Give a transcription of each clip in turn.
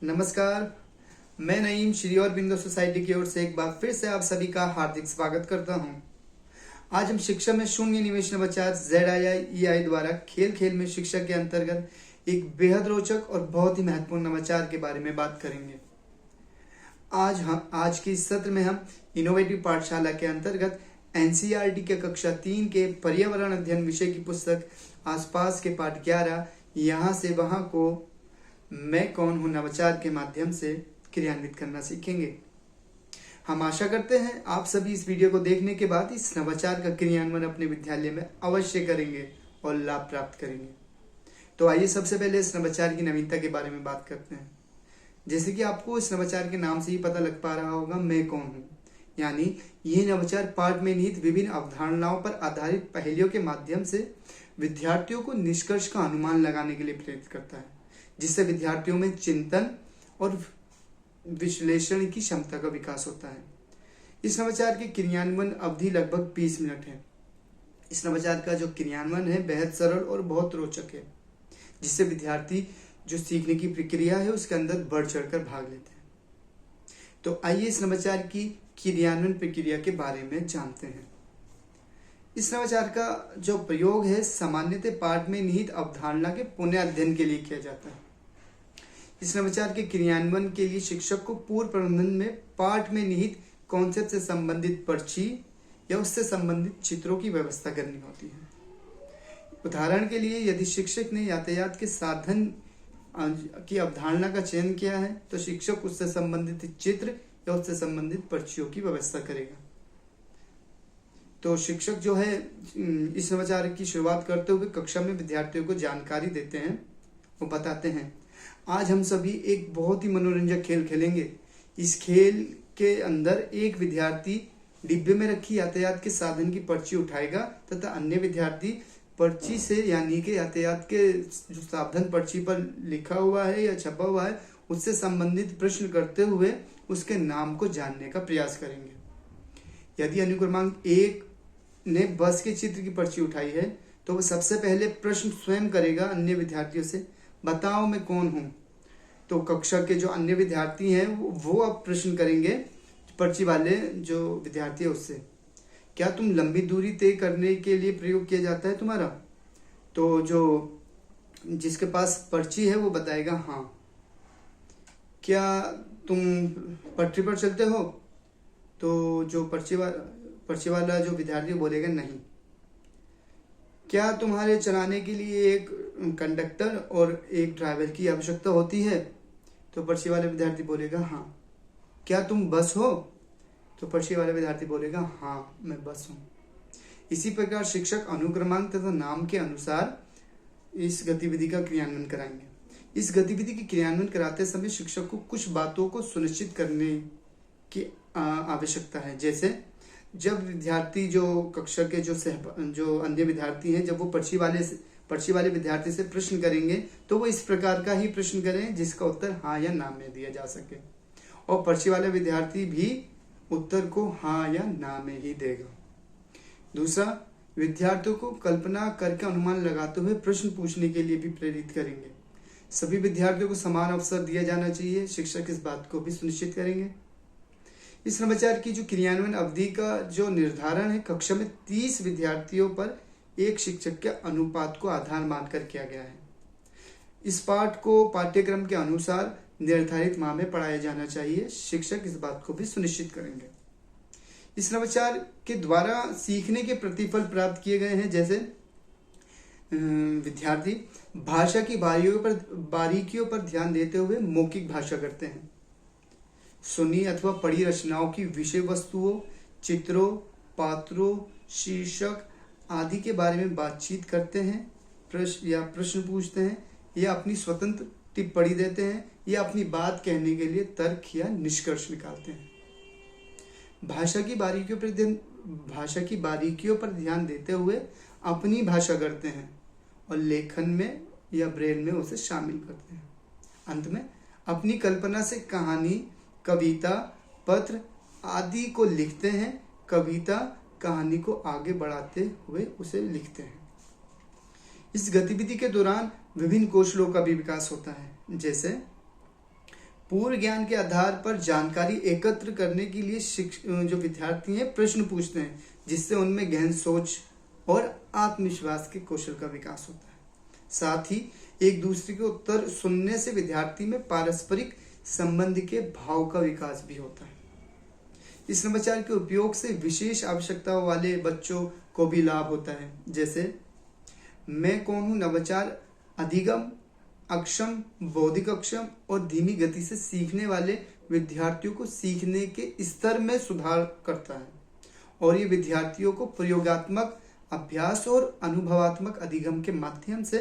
नमस्कार। मैं नईम श्री और बिंदु सोसाइटी की ओर से एक बार फिर से आप सभी का हार्दिक स्वागत करता हूं। आज हम शिक्षा में शून्य निवेश नवाचार ZII द्वारा खेल खेल में शिक्षा के अंतर्गत एक बेहद रोचक और बहुत ही महत्वपूर्ण नवाचार के बारे में बात करेंगे। आज के इस सत्र में हम इनोवेटिव पाठशाला के अंतर्गत NCERT के कक्षा 3 के पर्यावरण अध्ययन विषय की पुस्तक आसपास के पाठ 11 यहाँ से वहाँ को मैं कौन हूँ नवाचार के माध्यम से क्रियान्वित करना सीखेंगे। हम आशा करते हैं आप सभी इस वीडियो को देखने के बाद इस नवाचार का क्रियान्वयन अपने विद्यालय में अवश्य करेंगे और लाभ प्राप्त करेंगे। तो आइए सबसे पहले इस नवाचार की नवीनता के बारे में बात करते हैं। जैसे कि आपको इस नवाचार के नाम से ही पता लग पा रहा होगा, मैं कौन हूँ, यानी यह नवाचार पाठ में निहित विभिन्न अवधारणाओं पर आधारित पहेलियों के माध्यम से विद्यार्थियों को निष्कर्ष का अनुमान लगाने के लिए प्रेरित करता है, जिससे विद्यार्थियों में चिंतन और विश्लेषण की क्षमता का विकास होता है। इस नवाचार की क्रियान्वयन अवधि लगभग 20 मिनट है। इस नवाचार का जो क्रियान्वयन है बेहद सरल और बहुत रोचक है, जिससे विद्यार्थी जो सीखने की प्रक्रिया है उसके अंदर बढ़ चढ़कर भाग लेते हैं। तो आइए इस नवाचार की क्रियान्वयन प्रक्रिया के बारे में जानते हैं। इस नवाचार का जो प्रयोग है सामान्यतः पाठ में निहित अवधारणा के पुनः अध्ययन के लिए किया जाता है। इस नवाचार के क्रियान्वयन के लिए शिक्षक को पूर्व प्रबंधन में पाठ में निहित कॉन्सेप्ट से संबंधित पर्ची या उससे संबंधित चित्रों की व्यवस्था करनी होती है। उदाहरण के लिए यदि शिक्षक ने यातायात के साधन की अवधारणा का चयन किया है तो शिक्षक उससे संबंधित चित्र या उससे संबंधित पर्चियों की व्यवस्था करेगा। तो शिक्षक जो है इस नवाचार की शुरुआत करते हुए कक्षा में विद्यार्थियों को जानकारी देते हैं। वो बताते हैं, आज हम सभी एक बहुत ही मनोरंजक खेल खेलेंगे। इस खेल के अंदर एक विद्यार्थी डिब्बे में रखी यातायात के साधन की पर्ची उठाएगा तथा अन्य विद्यार्थी पर्ची से यानी कि यातायात के जो साधन पर्ची पर लिखा हुआ है या छपा हुआ है उससे संबंधित प्रश्न करते हुए उसके नाम को जानने का प्रयास करेंगे। यदि अनुक्रमांक 1 ने बस के चित्र की पर्ची उठाई है तो वह सबसे पहले प्रश्न स्वयं करेगा अन्य विद्यार्थियों से, बताओ मैं कौन हूँ। तो कक्षा के जो अन्य विद्यार्थी हैं वो अब प्रश्न करेंगे पर्ची वाले जो विद्यार्थी है उससे, क्या तुम लंबी दूरी तय करने के लिए प्रयोग किया जाता है तुम्हारा? तो जो जिसके पास पर्ची है वो बताएगा हाँ। क्या तुम पटरी पर चलते हो? तो जो पर्ची वाला जो विद्यार्थी बोलेगा नहीं। क्या तुम्हारे चलाने के लिए एक कंडक्टर और एक ड्राइवर की आवश्यकता होती है? तो पर्ची वाले विद्यार्थी बोलेगा हाँ। क्या तुम बस हो? तो पर्ची वाले विद्यार्थी बोलेगा हाँ मैं बस हूँ। इसी प्रकार शिक्षक अनुक्रमांक तथा नाम के अनुसार इस गतिविधि का क्रियान्वयन कराएंगे। इस गतिविधि की क्रियान्वयन कराते समय शिक्षक को कुछ बातों को सुनिश्चित करने की आवश्यकता है। जैसे जब विद्यार्थी जो कक्षा के जो अन्य विद्यार्थी हैं जब वो पर्ची वाले विद्यार्थी से प्रश्न करेंगे तो वो इस प्रकार का ही प्रश्न करें जिसका उत्तर हाँ या ना में दिया जा सके, और पर्ची वाले विद्यार्थी भी उत्तर को हाँ या ना में ही देगा। दूसरा, विद्यार्थियों को कल्पना करके अनुमान लगाते हुए प्रश्न पूछने के लिए भी प्रेरित करेंगे। सभी विद्यार्थियों को समान अवसर दिया जाना चाहिए। शिक्षक इस बात को भी सुनिश्चित करेंगे। इस नवाचार की जो क्रियान्वयन अवधि का जो निर्धारण है कक्षा में 30 विद्यार्थियों पर एक शिक्षक के अनुपात को आधार मानकर किया गया है। इस पाठ को पाठ्यक्रम के अनुसार निर्धारित माह में पढ़ाया जाना चाहिए। शिक्षक इस बात को भी सुनिश्चित करेंगे। इस नवाचार के द्वारा सीखने के प्रतिफल प्राप्त किए गए हैं। जैसे विद्यार्थी भाषा की बारीकियों पर ध्यान देते हुए मौखिक भाषा करते हैं। सुनी अथवा पढ़ी रचनाओं की विषय वस्तुओं, चित्रों, पात्रों, शीर्षक आदि के बारे में बातचीत करते हैं, प्रश्न पूछते हैं या अपनी स्वतंत्र टिप्पणी देते हैं या अपनी बात कहने के लिए तर्क या निष्कर्ष निकालते हैं। भाषा की बारीकियों पर ध्यान देते हुए अपनी भाषा करते हैं और लेखन में या ब्रेल में उसे शामिल करते हैं। अंत में अपनी कल्पना से कहानी, कविता, पत्र आदि को लिखते हैं। कविता, कहानी को आगे बढ़ाते हुए उसे लिखते हैं। इस गतिविधि के दौरान विभिन्न कौशलों का भी विकास होता है। जैसे पूर्व ज्ञान के आधार पर जानकारी एकत्र करने के लिए जो विद्यार्थी हैं प्रश्न पूछते हैं, जिससे उनमें गहन सोच और आत्मविश्वास के कौशल का विकास होता है। साथ ही एक दूसरे के उत्तर सुनने से विद्यार्थी में पारस्परिक संबंध के भाव का विकास भी होता है। इस नवाचार के उपयोग से विशेष आवश्यकताओं वाले बच्चों को भी लाभ होता है। जैसे मैं कौन हूँ नवाचार अधिगम, अक्षम, बौद्धिक अक्षम और धीमी गति से सीखने वाले विद्यार्थियों को सीखने के स्तर में सुधार करता है और ये विद्यार्थियों को प्रयोगात्मक अभ्यास और अनुभवात्मक अधिगम के माध्यम से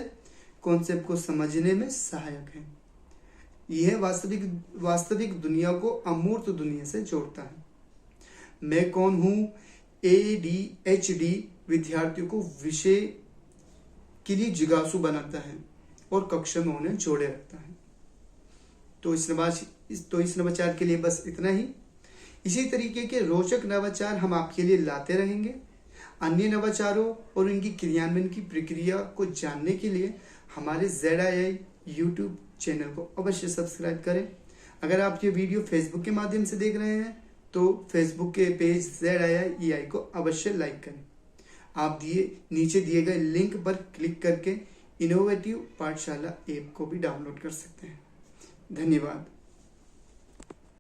कॉन्सेप्ट को समझने में सहायक है। यह वास्तविक दुनिया को अमूर्त दुनिया से जोड़ता है। मैं कौन हूँ ADHD विद्यार्थियों को विषय के लिए जिज्ञासु बनाता है और कक्षा में उन्हें जोड़े रखता है। तो इस नवाचार के लिए बस इतना ही। इसी तरीके के रोचक नवाचार हम आपके लिए लाते रहेंगे। अन्य नवाचारों और उनकी क्रियान्वयन की प्रक्रिया को जानने के लिए हमारे ZII YouTube चैनल को अवश्य सब्सक्राइब करें। अगर आप ये वीडियो फेसबुक के माध्यम से देख रहे हैं तो फेसबुक के पेज ZII को अवश्य लाइक करें। आप नीचे दिए गए लिंक पर क्लिक करके इनोवेटिव पाठशाला ऐप को भी डाउनलोड कर सकते हैं। धन्यवाद।